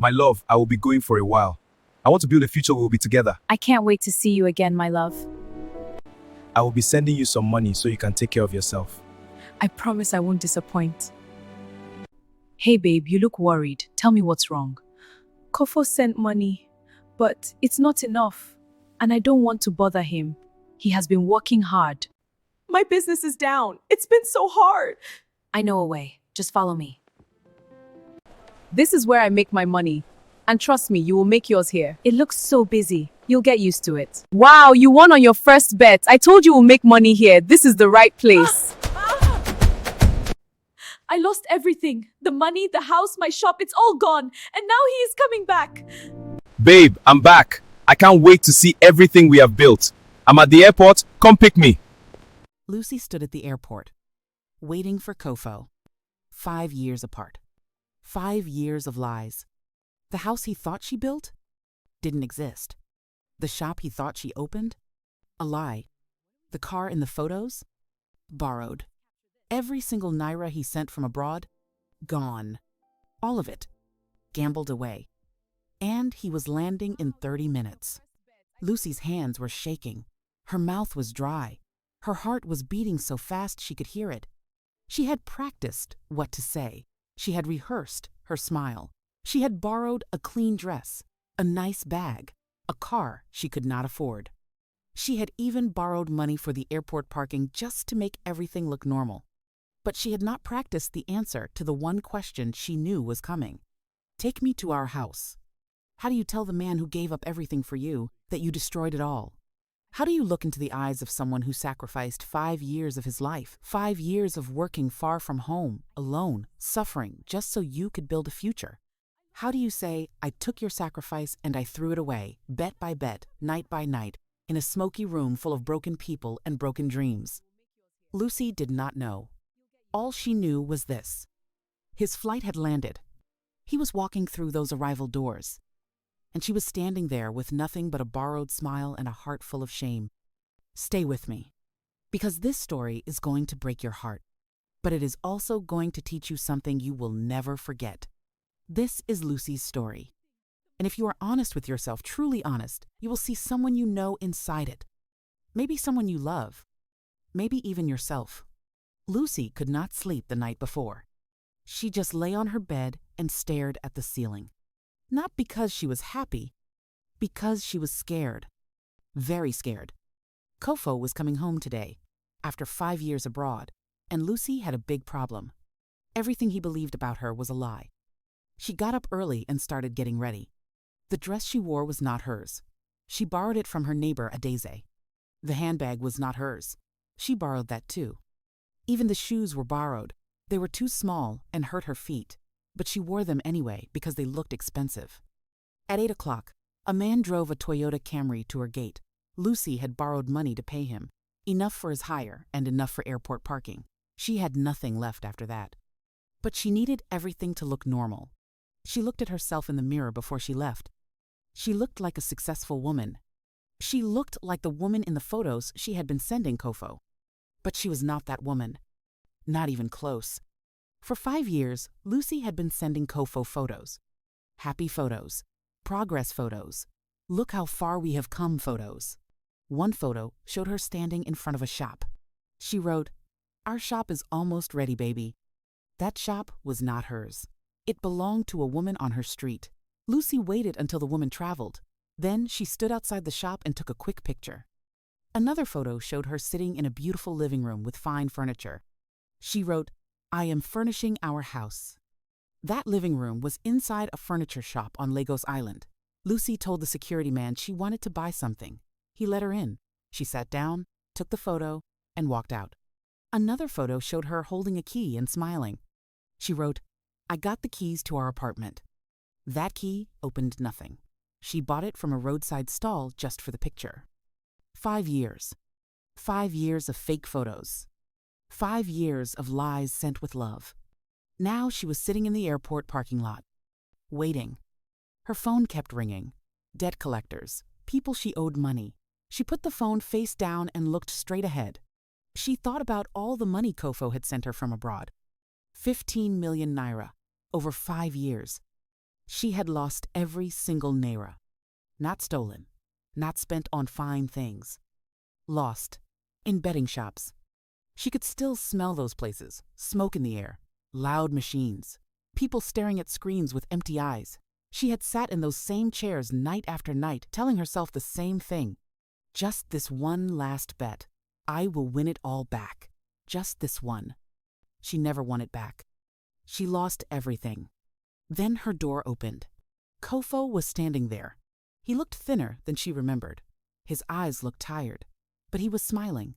My love, I will be going for a while. I want to build a future we will be together. I can't wait to see you again, my love. I will be sending you some money so you can take care of yourself. I promise I won't disappoint. Hey babe, you look worried. Tell me what's wrong. Kofo sent money, but it's not enough. And I don't want to bother him. He has been working hard. My business is down. It's been so hard. I know a way. Just follow me. This is where I make my money. And trust me, you will make yours here. It looks so busy. You'll get used to it. Wow, you won on your first bet. I told you we'll make money here. This is the right place. I lost everything. The money, the house, my shop, it's all gone. And now he is coming back. Babe, I'm back. I can't wait to see everything we have built. I'm at the airport. Come pick me. Lucy stood at the airport, waiting for Kofo. 5 years apart. 5 years of lies. The house he thought she built didn't exist. The shop he thought she opened? A lie. The car in the photos? Borrowed. Every single naira he sent from abroad? Gone. All of it. Gambled away. And he was landing in 30 minutes. Lucy's hands were shaking. Her mouth was dry. Her heart was beating so fast she could hear it. She had practiced what to say. She had rehearsed her smile. She had borrowed a clean dress, a nice bag, a car she could not afford. She had even borrowed money for the airport parking just to make everything look normal. But she had not practiced the answer to the one question she knew was coming. Take me to our house. How do you tell the man who gave up everything for you that you destroyed it all? How do you look into the eyes of someone who sacrificed 5 years of his life, 5 years of working far from home, alone, suffering, just so you could build a future? How do you say, I took your sacrifice and I threw it away, bet by bet, night by night, in a smoky room full of broken people and broken dreams? Lucy did not know. All she knew was this. His flight had landed. He was walking through those arrival doors. And she was standing there with nothing but a borrowed smile and a heart full of shame. Stay with me, because this story is going to break your heart, but it is also going to teach you something you will never forget. This is Lucy's story. And if you are honest with yourself, truly honest, you will see someone you know inside it. Maybe someone you love. Maybe even yourself. Lucy could not sleep the night before. She just lay on her bed and stared at the ceiling. Not because she was happy, because she was scared. Very scared. Kofo was coming home today, after 5 years abroad, and Lucy had a big problem. Everything he believed about her was a lie. She got up early and started getting ready. The dress she wore was not hers. She borrowed it from her neighbor Adeze. The handbag was not hers. She borrowed that too. Even the shoes were borrowed. They were too small and hurt her feet, but she wore them anyway because they looked expensive. At 8 o'clock, a man drove a Toyota Camry to her gate. Lucy had borrowed money to pay him, enough for his hire and enough for airport parking. She had nothing left after that. But she needed everything to look normal. She looked at herself in the mirror before she left. She looked like a successful woman. She looked like the woman in the photos she had been sending Kofo. But she was not that woman. Not even close. For 5 years, Lucy had been sending Kofo photos. Happy photos. Progress photos. Look how far we have come photos. One photo showed her standing in front of a shop. She wrote, "Our shop is almost ready, baby." That shop was not hers. It belonged to a woman on her street. Lucy waited until the woman traveled. Then she stood outside the shop and took a quick picture. Another photo showed her sitting in a beautiful living room with fine furniture. She wrote, "I am furnishing our house." That living room was inside a furniture shop on Lagos Island. Lucy told the security man she wanted to buy something. He let her in. She sat down, took the photo, and walked out. Another photo showed her holding a key and smiling. She wrote, "I got the keys to our apartment." That key opened nothing. She bought it from a roadside stall just for the picture. 5 years. 5 years of fake photos. 5 years of lies sent with love. Now she was sitting in the airport parking lot, waiting. Her phone kept ringing. Debt collectors, people she owed money. She put the phone face down and looked straight ahead. She thought about all the money Kofo had sent her from abroad. 15 million naira, over 5 years. She had lost every single naira. Not stolen, not spent on fine things. Lost. In betting shops. She could still smell those places, smoke in the air, loud machines, people staring at screens with empty eyes. She had sat in those same chairs night after night, telling herself the same thing. Just this one last bet. I will win it all back. Just this one. She never won it back. She lost everything. Then her door opened. Kofo was standing there. He looked thinner than she remembered. His eyes looked tired, but he was smiling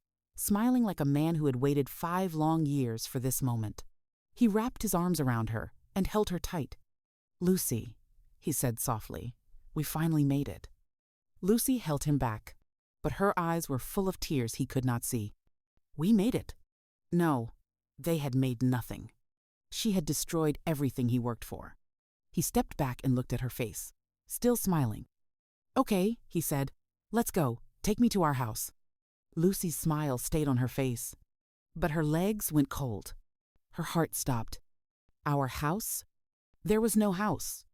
like a man who had waited 5 long years for this moment. He wrapped his arms around her and held her tight. "Lucy," he said softly, "we finally made it." Lucy held him back, but her eyes were full of tears he could not see. "We made it." No, they had made nothing. She had destroyed everything he worked for. He stepped back and looked at her face, still smiling. "Okay," he said, "let's go. Take me to our house." Lucy's smile stayed on her face, but her legs went cold. Her heart stopped. Our house? There was no house.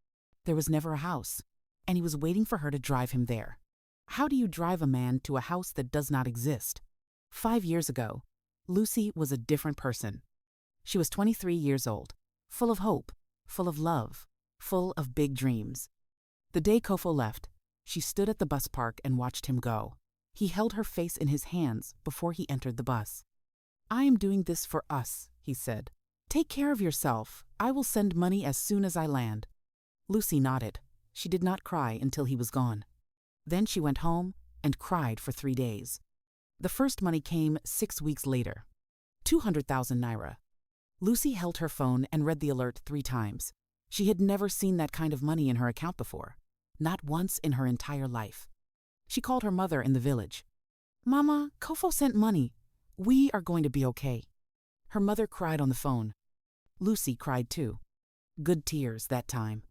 There was never a house, and he was waiting for her to drive him there. How do you drive a man to a house that does not exist? 5 years ago, Lucy was a different person. She was 23 years old, full of hope, full of love, full of big dreams. The day Kofo left, she stood at the bus park and watched him go. He held her face in his hands before he entered the bus. "I am doing this for us," he said. "Take care of yourself. I will send money as soon as I land." Lucy nodded. She did not cry until he was gone. Then she went home and cried for 3 days. The first money came 6 weeks later. 200,000 naira. Lucy held her phone and read the alert 3 times. She had never seen that kind of money in her account before. Not once in her entire life. She called her mother in the village. "Mama, Kofo sent money. We are going to be okay." Her mother cried on the phone. Lucy cried too. Good tears that time.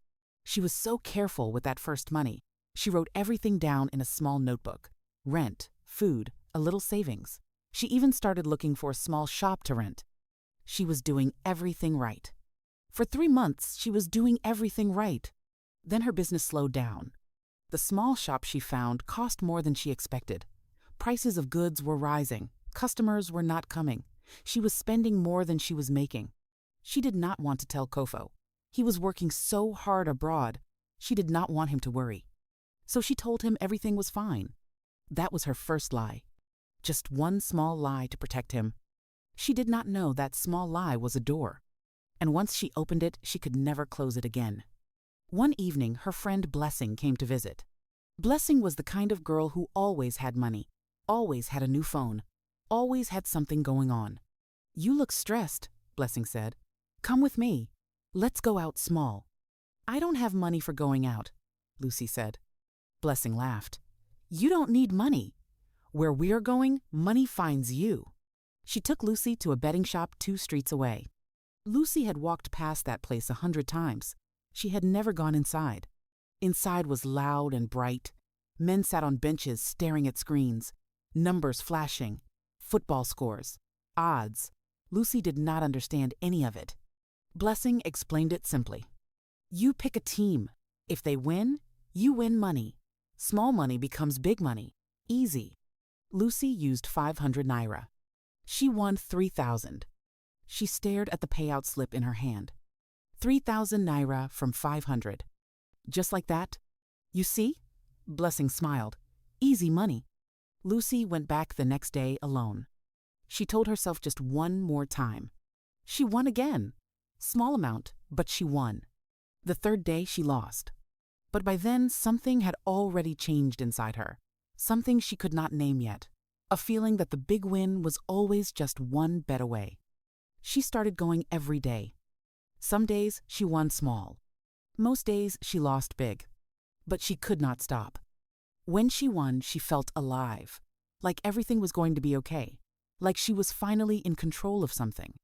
She was so careful with that first money. She wrote everything down in a small notebook. Rent, food, a little savings. She even started looking for a small shop to rent. She was doing everything right. For 3 months, she was doing everything right. Then her business slowed down. The small shop she found cost more than she expected. Prices of goods were rising. Customers were not coming. She was spending more than she was making. She did not want to tell Kofo. He was working so hard abroad. She did not want him to worry. So she told him everything was fine. That was her first lie. Just one small lie to protect him. She did not know that small lie was a door. And once she opened it, she could never close it again. One evening, her friend Blessing came to visit. Blessing was the kind of girl who always had money, always had a new phone, always had something going on. "You look stressed," Blessing said. "Come with me. Let's go out small." "I don't have money for going out," Lucy said. Blessing laughed. "You don't need money. Where we're going, money finds you." She took Lucy to a betting shop 2 streets away. Lucy had walked past that place 100 times. She had never gone inside. Inside was loud and bright. Men sat on benches staring at screens. Numbers flashing. Football scores. Odds. Lucy did not understand any of it. Blessing explained it simply. You pick a team. If they win, you win money. Small money becomes big money. Easy. Lucy used 500 naira. She won 3,000. She stared at the payout slip in her hand. 3,000 naira from 500. Just like that? You see? Blessing smiled. Easy money. Lucy went back the next day alone. She told herself just one more time. She won again. Small amount, but she won. The 3rd day she lost. But by then something had already changed inside her. Something she could not name yet. A feeling that the big win was always just one bet away. She started going every day. Some days she won small. Most days she lost big. But she could not stop. When she won, she felt alive. Like everything was going to be okay. Like she was finally in control of something.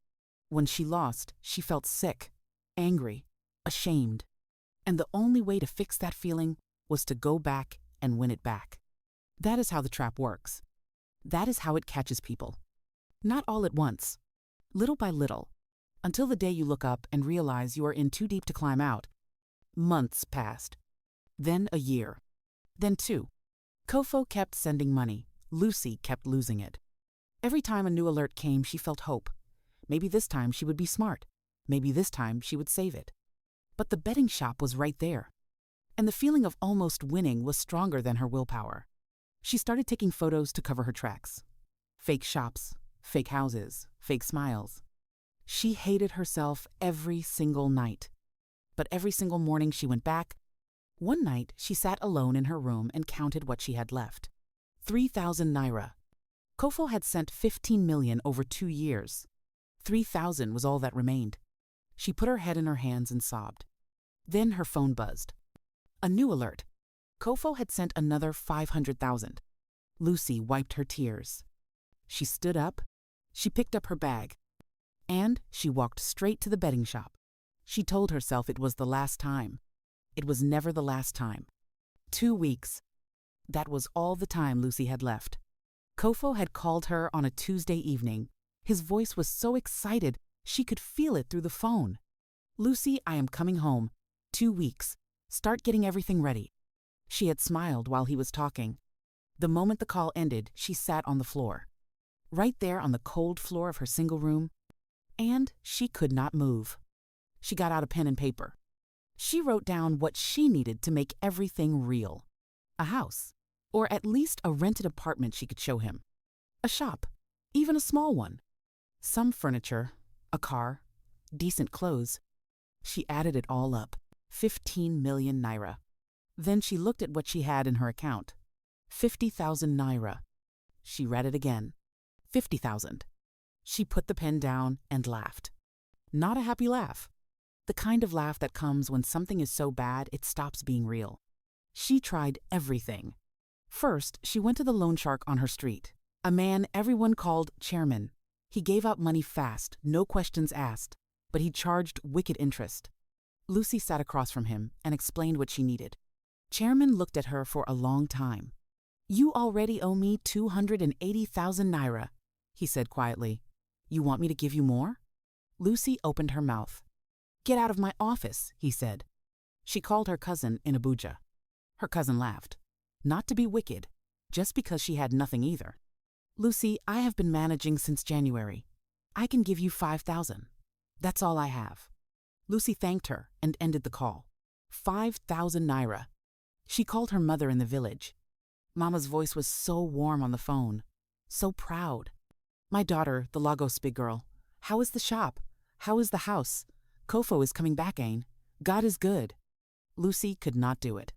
When she lost, she felt sick, angry, ashamed. And the only way to fix that feeling was to go back and win it back. That is how the trap works. That is how it catches people. Not all at once. Little by little. Until the day you look up and realize you are in too deep to climb out. Months passed. Then a year. Then 2. Kofo kept sending money. Lucy kept losing it. Every time a new alert came, she felt hope. Maybe this time she would be smart. Maybe this time she would save it. But the betting shop was right there. And the feeling of almost winning was stronger than her willpower. She started taking photos to cover her tracks. Fake shops, fake houses, fake smiles. She hated herself every single night. But every single morning she went back. One night she sat alone in her room and counted what she had left. 3,000 naira. Kofo had sent 15 million over 2 years. 3,000 was all that remained. She put her head in her hands and sobbed. Then her phone buzzed. A new alert. Kofo had sent another 500,000. Lucy wiped her tears. She stood up. She picked up her bag. And she walked straight to the betting shop. She told herself it was the last time. It was never the last time. 2 weeks. That was all the time Lucy had left. Kofo had called her on a Tuesday evening. His voice was so excited, she could feel it through the phone. Lucy, I am coming home. 2 weeks. Start getting everything ready. She had smiled while he was talking. The moment the call ended, she sat on the floor. Right there on the cold floor of her single room. And she could not move. She got out a pen and paper. She wrote down what she needed to make everything real. A house, or at least a rented apartment she could show him. A shop, even a small one. Some furniture, a car, decent clothes. She added it all up, 15 million naira. Then she looked at what she had in her account. 50,000 naira. She read it again. 50,000. She put the pen down and laughed. Not a happy laugh. The kind of laugh that comes when something is so bad it stops being real. She tried everything. First, she went to the loan shark on her street, a man everyone called Chairman. He gave out money fast, no questions asked, but he charged wicked interest. Lucy sat across from him and explained what she needed. Chairman looked at her for a long time. You already owe me 280,000 naira, he said quietly. You want me to give you more? Lucy opened her mouth. Get out of my office, he said. She called her cousin in Abuja. Her cousin laughed. Not to be wicked, just because she had nothing either. Lucy, I have been managing since January. I can give you 5,000. That's all I have. Lucy thanked her and ended the call. 5,000 naira. She called her mother in the village. Mama's voice was so warm on the phone, so proud. My daughter, the Lagos big girl, how is the shop? How is the house? Kofo is coming back, Ain. God is good. Lucy could not do it.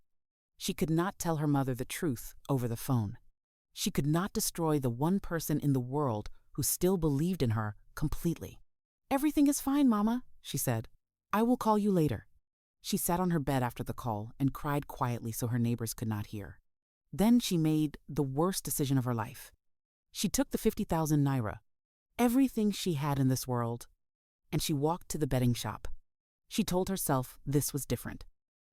She could not tell her mother the truth over the phone. She could not destroy the one person in the world who still believed in her completely. Everything is fine, Mama, she said. I will call you later. She sat on her bed after the call and cried quietly so her neighbors could not hear. Then she made the worst decision of her life. She took the 50,000 naira, everything she had in this world, and she walked to the betting shop. She told herself this was different.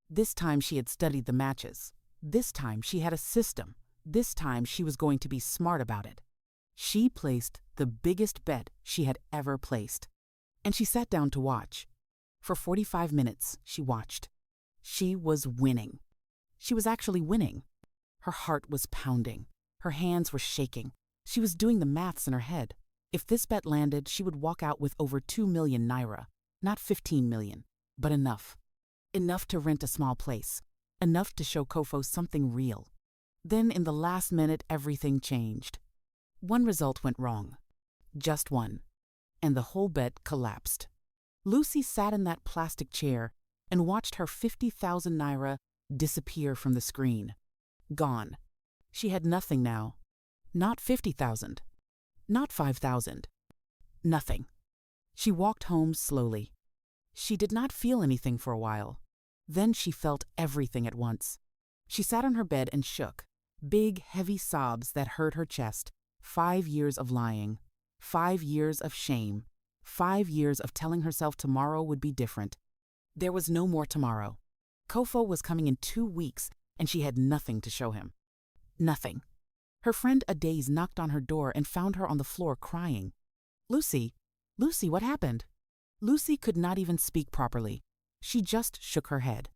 This time she had studied the matches. This time she had a system. This time she was going to be smart about it. She placed the biggest bet she had ever placed. And she sat down to watch. For 45 minutes, she watched. She was winning. She was actually winning. Her heart was pounding. Her hands were shaking. She was doing the maths in her head. If this bet landed, she would walk out with over 2 million naira. Not 15 million, but enough. Enough to rent a small place. Enough to show Kofo something real. Then in the last minute, everything changed. One result went wrong. Just one. And the whole bet collapsed. Lucy sat in that plastic chair and watched her 50,000 naira disappear from the screen. Gone. She had nothing now. Not 50,000. Not 5,000. Nothing. She walked home slowly. She did not feel anything for a while. Then she felt everything at once. She sat on her bed and shook. Big, heavy sobs that hurt her chest. 5 years of lying. 5 years of shame. 5 years of telling herself tomorrow would be different. There was no more tomorrow. Kofo was coming in 2 weeks, and she had nothing to show him. Nothing. Her friend Adaze knocked on her door and found her on the floor crying. Lucy, what happened? Lucy could not even speak properly. She just shook her head.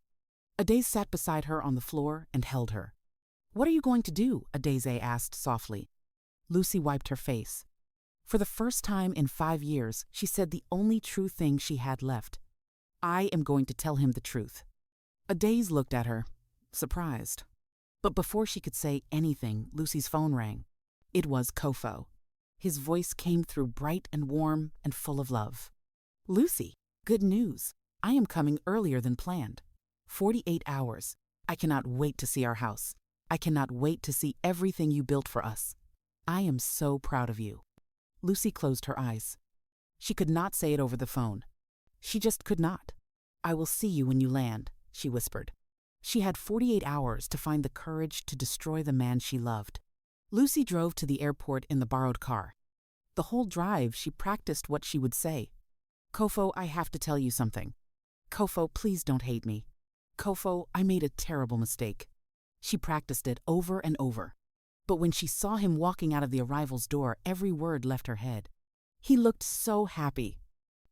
Adeze sat beside her on the floor and held her. "What are you going to do?" Adeze asked softly. Lucy wiped her face. For the first time in 5 years, she said the only true thing she had left. "I am going to tell him the truth." Adeze looked at her, surprised. But before she could say anything, Lucy's phone rang. It was Kofo. His voice came through bright and warm and full of love. "Lucy, good news. I am coming earlier than planned. 48 hours. I cannot wait to see our house. I cannot wait to see everything you built for us. I am so proud of you." Lucy closed her eyes. She could not say it over the phone. She just could not. "I will see you when you land," she whispered. She had 48 hours to find the courage to destroy the man she loved. Lucy drove to the airport in the borrowed car. The whole drive, she practiced what she would say. "Kofo, I have to tell you something. Kofo, please don't hate me. Kofo, I made a terrible mistake." She practiced it over and over. But when she saw him walking out of the arrival's door, every word left her head. He looked so happy,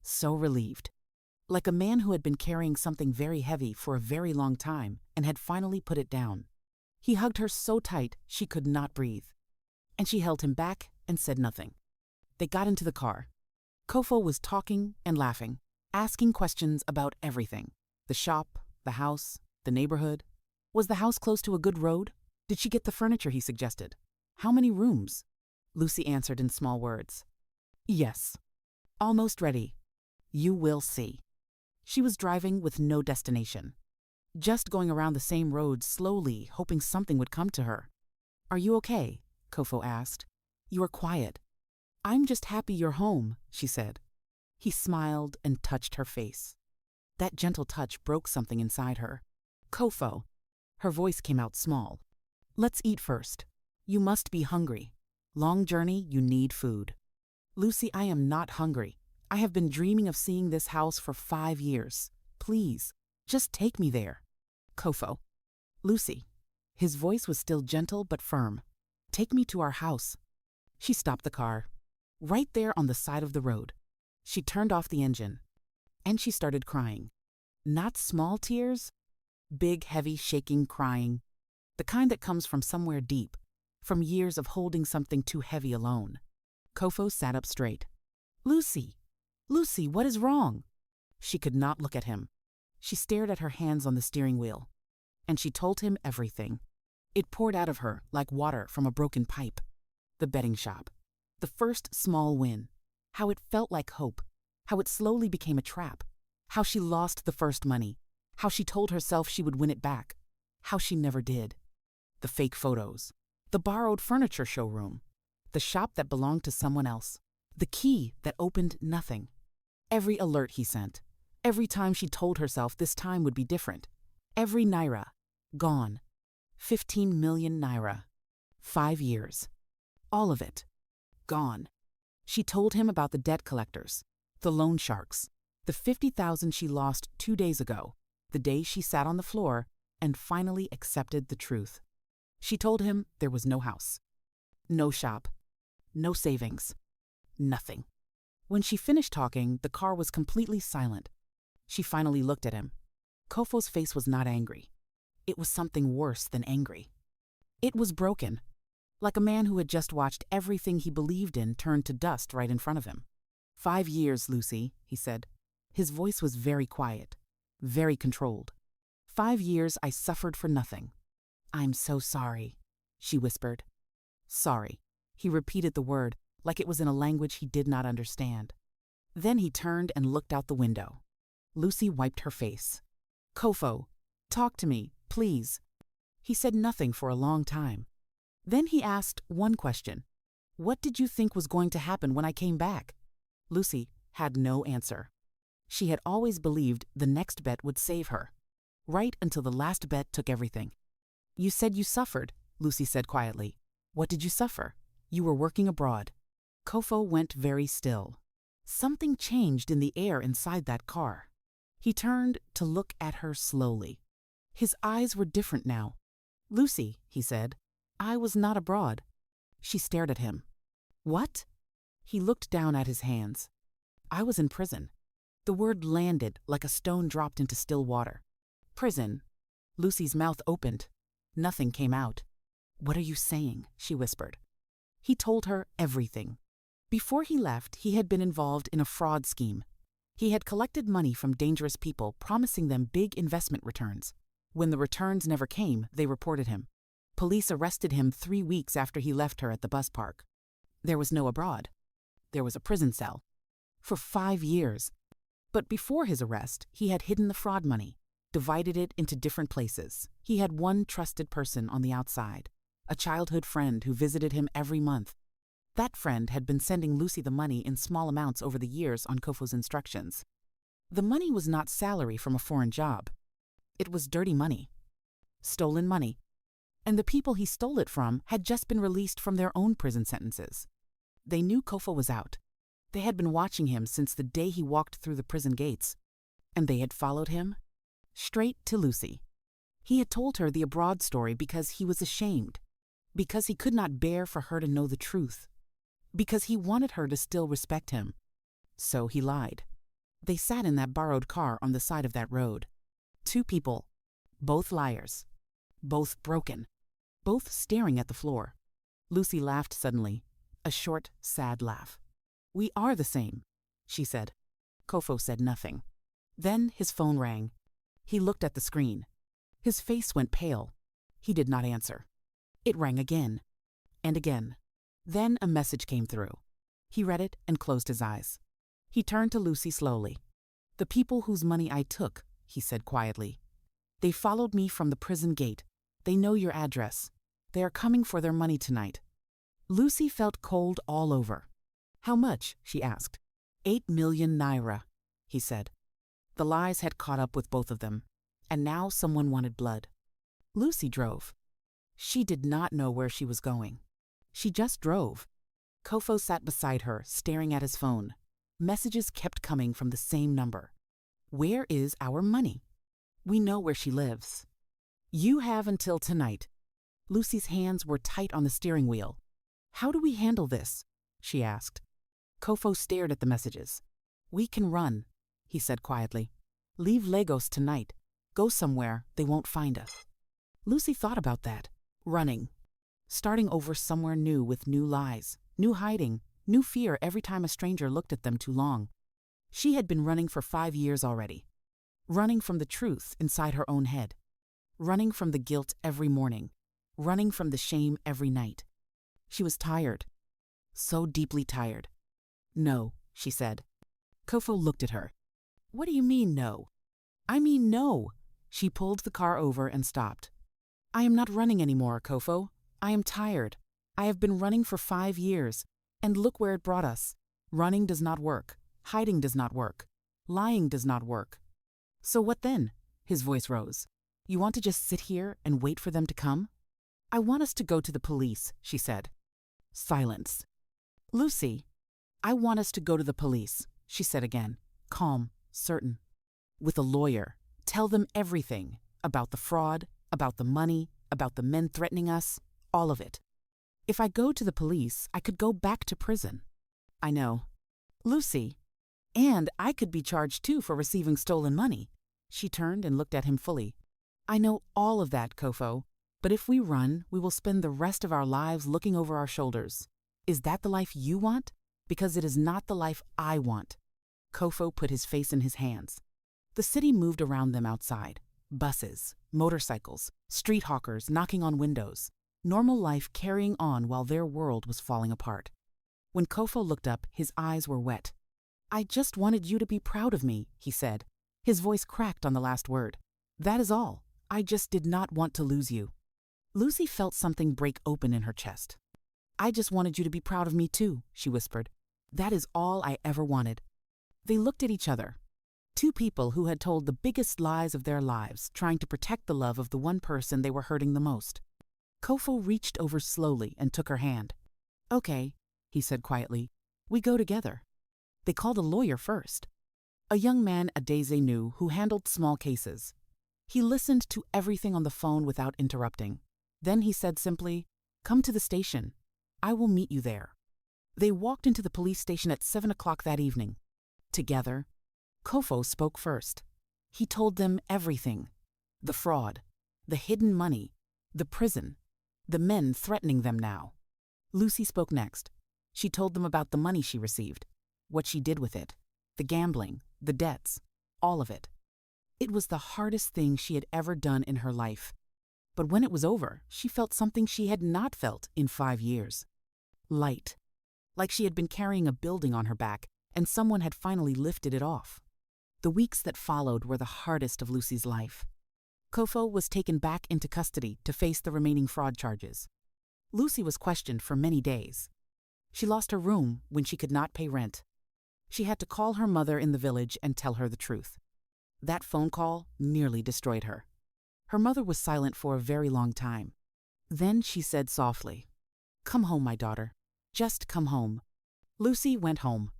so relieved, like a man who had been carrying something very heavy for a very long time and had finally put it down. He hugged her so tight she could not breathe, and she held him back and said nothing. They got into the car. Kofo was talking and laughing, asking questions about everything. The shop, the house, the neighborhood. Was the house close to a good road? Did she get the furniture he suggested? How many rooms? Lucy answered in small words. "Yes. Almost ready. You will see." She was driving with no destination, just going around the same road slowly, hoping something would come to her. "Are you okay?" Kofo asked. "You are quiet." "I'm just happy you're home," she said. He smiled and touched her face. That gentle touch broke something inside her. "Kofo." Her voice came out small. "Let's eat first. You must be hungry. Long journey, you need food." "Lucy, I am not hungry. I have been dreaming of seeing this house for 5 years. Please, just take me there." "Kofo." "Lucy." His voice was still gentle but firm. "Take me to our house." She stopped the car, right there on the side of the road. She turned off the engine, and she started crying. Not small tears, big, heavy, shaking crying. The kind that comes from somewhere deep, from years of holding something too heavy alone. Kofo sat up straight. "Lucy! Lucy, what is wrong?" She could not look at him. She stared at her hands on the steering wheel, and she told him everything. It poured out of her like water from a broken pipe. The betting shop. The first small win. How it felt like hope. How it slowly became a trap. How she lost the first money. How she told herself she would win it back. How she never did. The fake photos. The borrowed furniture showroom. The shop that belonged to someone else. The key that opened nothing. Every alert he sent. Every time she told herself this time would be different. Every naira. Gone. 15 million naira. 5 years. All of it. Gone. She told him about the debt collectors. The loan sharks. The 50,000 she lost 2 days ago. The day she sat on the floor and finally accepted the truth. She told him there was no house. No shop. No savings. Nothing. When she finished talking, the car was completely silent. She finally looked at him. Kofo's face was not angry. It was something worse than angry. It was broken, like a man who had just watched everything he believed in turn to dust right in front of him. 5 years, Lucy, he said. His voice was very quiet, very controlled. 5 years I suffered for nothing. "I'm so sorry," she whispered. "Sorry." He repeated the word like it was in a language he did not understand. Then he turned and looked out the window. Lucy wiped her face. "Kofo, talk to me, please." He said nothing for a long time. Then he asked one question. "What did you think was going to happen when I came back?" Lucy had no answer. She had always believed the next bet would save her, right until the last bet took everything. "You said you suffered," Lucy said quietly. "What did you suffer?" "You were working abroad." Kofo went very still. Something changed in the air inside that car. He turned to look at her slowly. His eyes were different now. "Lucy," he said, "I was not abroad." She stared at him. "What?" He looked down at his hands. "I was in prison." The word landed like a stone dropped into still water. "Prison. Lucy's mouth opened. Nothing came out. "What are you saying?" she whispered. He told her everything. Before he left, he had been involved in a fraud scheme. He had collected money from dangerous people, promising them big investment returns. When the returns never came, they reported him. Police arrested him 3 weeks after he left her at the bus park. There was no abroad. There was a prison cell. For 5 years. But before his arrest, he had hidden the fraud money, divided it into different places. He had one trusted person on the outside, a childhood friend who visited him every month. That friend had been sending Lucy the money in small amounts over the years on Kofo's instructions. The money was not salary from a foreign job. It was dirty money. Stolen money. And the people he stole it from had just been released from their own prison sentences. They knew Kofo was out. They had been watching him since the day he walked through the prison gates. And they had followed him straight to Lucy. He had told her the abroad story because he was ashamed. Because he could not bear for her to know the truth. Because he wanted her to still respect him. So he lied. They sat in that borrowed car on the side of that road. 2 people. Both liars. Both broken. Both staring at the floor. Lucy laughed suddenly. A short, sad laugh. "We are the same," she said. Kofo said nothing. Then his phone rang. He looked at the screen. His face went pale. He did not answer. It rang again. And again. Then a message came through. He read it and closed his eyes. He turned to Lucy slowly. "The people whose money I took," he said quietly. "They followed me from the prison gate. They know your address. They are coming for their money tonight." Lucy felt cold all over. "How much?" she asked. 8 million naira, he said. The lies had caught up with both of them, and now someone wanted blood. Lucy drove. She did not know where she was going. She just drove. Kofo sat beside her, staring at his phone. Messages kept coming from the same number. "Where is our money? We know where she lives. You have until tonight." Lucy's hands were tight on the steering wheel. "How do we handle this?" she asked. Kofo stared at the messages. "We can run," he said quietly. "Leave Lagos tonight. Go somewhere they won't find us." Lucy thought about that. Running. Starting over somewhere new with new lies, new hiding, new fear every time a stranger looked at them too long. She had been running for 5 years already. Running from the truth inside her own head. Running from the guilt every morning. Running from the shame every night. She was tired. So deeply tired. "No," she said. Kofo looked at her. "What do you mean, no?" "I mean, no." She pulled the car over and stopped. "I am not running anymore, Kofo. I am tired. I have been running for 5 years, and look where it brought us. Running does not work. Hiding does not work. Lying does not work. So what then?" His voice rose. "You want to just sit here and wait for them to come?" "I want us to go to the police," she said. Silence. "Lucy, I want us to go to the police," she said again, calm, certain. "With a lawyer. Tell them everything. About the fraud, about the money, about the men threatening us. All of it. If I go to the police, I could go back to prison." "I know." "Lucy, and I could be charged too for receiving stolen money." She turned and looked at him fully. "I know all of that, Kofo, but if we run, we will spend the rest of our lives looking over our shoulders. Is that the life you want? Because it is not the life I want." Kofo put his face in his hands. The city moved around them outside. Buses, motorcycles, street hawkers knocking on windows. Normal life carrying on while their world was falling apart. When Kofo looked up, his eyes were wet. "I just wanted you to be proud of me," he said. His voice cracked on the last word. "That is all. I just did not want to lose you." Lucy felt something break open in her chest. "I just wanted you to be proud of me too," she whispered. "That is all I ever wanted." They looked at each other. 2 people who had told the biggest lies of their lives, trying to protect the love of the one person they were hurting the most. Kofo reached over slowly and took her hand. "Okay," he said quietly. "We go together." They called a lawyer first. A young man Adeze knew who handled small cases. He listened to everything on the phone without interrupting. Then he said simply, "Come to the station. I will meet you there." They walked into the police station at 7 o'clock that evening. Together. Kofo spoke first. He told them everything. The fraud, The hidden money, the prison, the men threatening them now. Lucy spoke next. She told them about the money she received, what she did with it, the gambling, the debts, all of it. It was the hardest thing she had ever done in her life. But when it was over, she felt something she had not felt in 5 years. Light. Like she had been carrying a building on her back, and someone had finally lifted it off. The weeks that followed were the hardest of Lucy's life. Kofo was taken back into custody to face the remaining fraud charges. Lucy was questioned for many days. She lost her room when she could not pay rent. She had to call her mother in the village and tell her the truth. That phone call nearly destroyed her. Her mother was silent for a very long time. Then she said softly, "Come home, my daughter. Just come home." Lucy went home.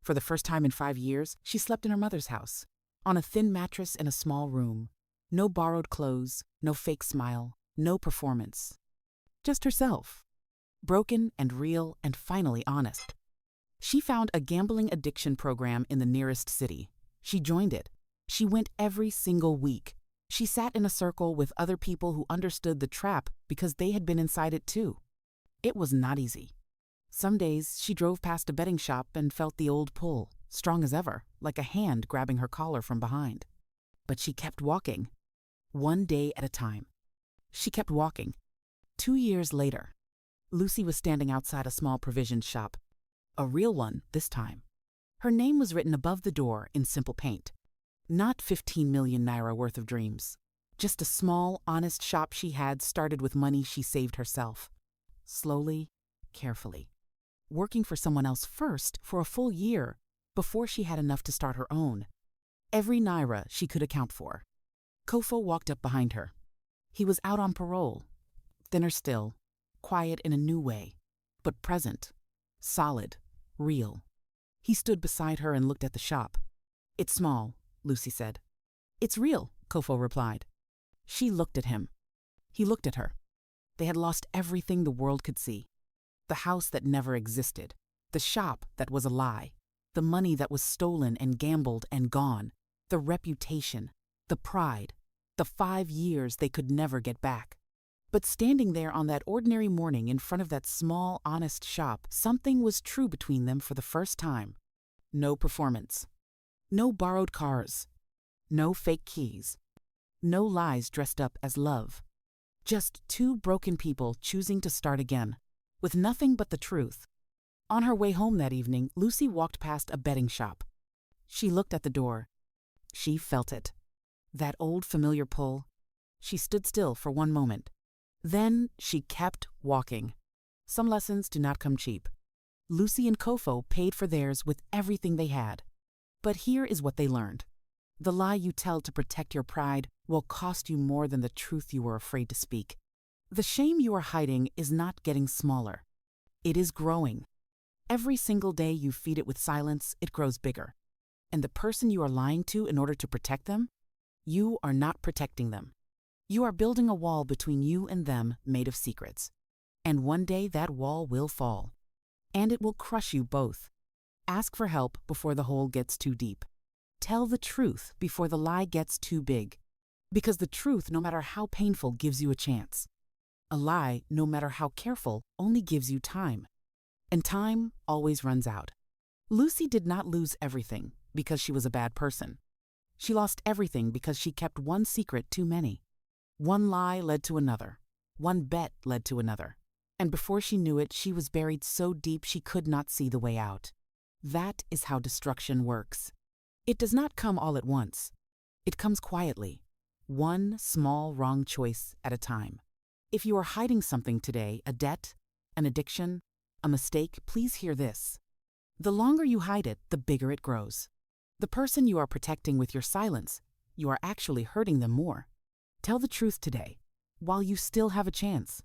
For the first time in 5 years, she slept in her mother's house, on a thin mattress in a small room. No borrowed clothes, no fake smile, no performance. Just herself. Broken and real and finally honest. She found a gambling addiction program in the nearest city. She joined it. She went every single week. She sat in a circle with other people who understood the trap because they had been inside it too. It was not easy. Some days she drove past a betting shop and felt the old pull, strong as ever, like a hand grabbing her collar from behind. But she kept walking, one day at a time. She kept walking. 2 years later, Lucy was standing outside a small provision shop. A real one this time. Her name was written above the door in simple paint. Not 15 million naira worth of dreams. Just a small, honest shop she had started with money she saved herself. Slowly, carefully. Working for someone else first for a full year before she had enough to start her own. Every naira she could account for. Kofo walked up behind her. He was out on parole. Thinner still, quiet in a new way, but present, solid, real. He stood beside her and looked at the shop. "It's small," Lucy said. "It's real," Kofo replied. She looked at him. He looked at her. They had lost everything the world could see. The house that never existed. The shop that was a lie. The money that was stolen and gambled and gone. The reputation. The pride. The 5 years they could never get back. But standing there on that ordinary morning in front of that small, honest shop, something was true between them for the first time. No performance. No borrowed cars. No fake keys. No lies dressed up as love. Just 2 broken people choosing to start again, with nothing but the truth. On her way home that evening, Lucy walked past a betting shop. She looked at the door. She felt it. That old familiar pull. She stood still for one moment. Then she kept walking. Some lessons do not come cheap. Lucy and Kofo paid for theirs with everything they had. But here is what they learned. The lie you tell to protect your pride will cost you more than the truth you were afraid to speak. The shame you are hiding is not getting smaller. It is growing. Every single day you feed it with silence, it grows bigger. And the person you are lying to in order to protect them, you are not protecting them. You are building a wall between you and them made of secrets. And one day that wall will fall. And it will crush you both. Ask for help before the hole gets too deep. Tell the truth before the lie gets too big. Because the truth, no matter how painful, gives you a chance. A lie, no matter how careful, only gives you time. And time always runs out. Lucy did not lose everything because she was a bad person. She lost everything because she kept one secret too many. One lie led to another. One bet led to another. And before she knew it, she was buried so deep she could not see the way out. That is how destruction works. It does not come all at once. It comes quietly, one small wrong choice at a time. If you are hiding something today, a debt, an addiction, a mistake, please hear this. The longer you hide it, the bigger it grows. The person you are protecting with your silence, you are actually hurting them more. Tell the truth today, while you still have a chance.